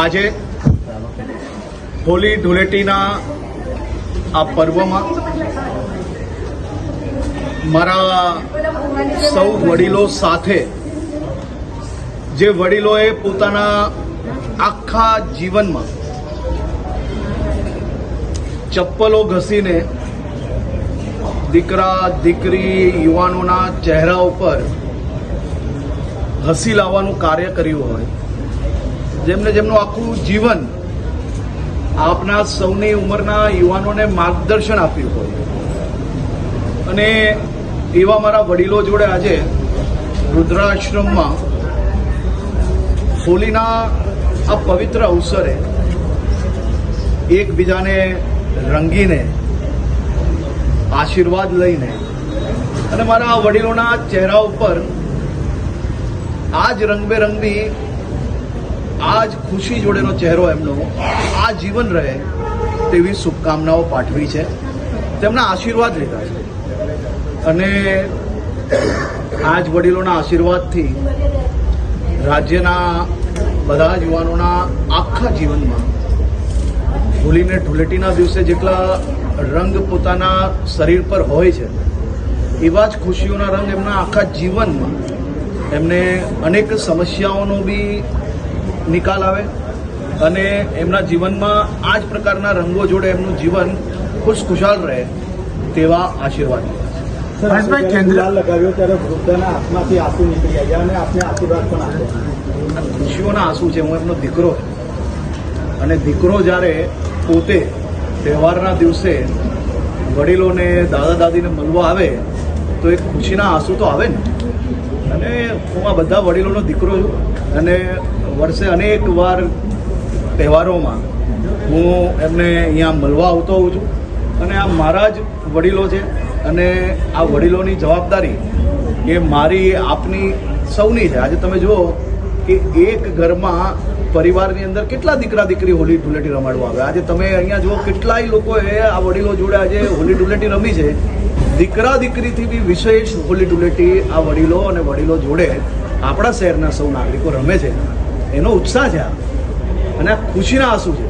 આજે હોળી ધૂળેટીના આ પર્વમાં મારા સૌ વડીલો સાથે, જે વડીલોએ પોતાના આખા જીવનમાં ચપ્પલો ઘસીને દીકરા દીકરી યુવાનોના ચહેરા ઉપર હસી લાવવાનું કાર્ય કર્યું હોય, જેમનું આખું જીવન આપના સૌની ઉંમરના યુવાનોને માર્ગદર્શન આપ્યું હોય, અને એવા મારા વડીલો જોડે આજે રુદ્રાશ્રમમાં હોળીના આ પવિત્ર અવસરે એકબીજાને રંગીને આશીર્વાદ લઈને અને મારા વડીલોના ચહેરા ઉપર આજ રંગબેરંગી, આજ ખુશી જોડેનો ચહેરો એમનો આ જીવન રહે તેવી શુભકામનાઓ પાઠવી છે, તેમના આશીર્વાદ લીધા છે. અને આજ વડીલોના આશીર્વાદથી રાજ્યના બધા જ યુવાનોના આખા જીવનમાં હોળીને ધૂળેટીના દિવસે જેટલા રંગ પોતાના શરીર પર હોય છે, એવા જ ખુશીઓના રંગ એમના આખા જીવનમાં એમને અનેક સમસ્યાઓનો બી નિકાલ આવે અને એમના જીવનમાં આ જ પ્રકારના રંગો જોડે એમનું જીવન ખુશખુશાલ રહે તેવા આશીર્વાદ. હર્ષભાઈ, કેન્દ્ર લગાવ્યો ત્યારે વૃદ્ધના આંખમાંથી આંસુ નીકળી ગયા અને આપને આશીર્વાદ પણ આપ્યો. ખુશીઓના આંસુ છે. હું એમનો દીકરો અને દીકરો જ્યારે પોતે તહેવારના દિવસે વડીલોને દાદા દાદીને મળવા આવે તો એક ખુશીના આંસુ તો આવે ને. અને હું આ બધા વડીલોનો દીકરો છું અને વર્ષે અનેક વાર તહેવારોમાં હું એમને અહીંયા મળવા આવતો હોઉં છું, અને આ મારા જ વડીલો છે અને આ વડીલોની જવાબદારી એ મારી, આપની, સૌની છે. આજે તમે જુઓ કે એક ઘરમાં પરિવારની અંદર કેટલા દીકરા દીકરી હોળી ધૂળેટી રમાડવા આવે. આજે તમે અહીંયા જુઓ કેટલાય લોકોએ આ વડીલો જોડે આજે હોળી ધૂળેટી રમી છે. દીકરા દીકરીથી બી વિશેષ હોળી ધૂળેટી આ વડીલો અને વડીલો જોડે આપણા શહેરના સૌ નાગરિકો રમે છે. એનો ઉત્સાહ છે આ, અને આ ખુશીના આંસુ છે.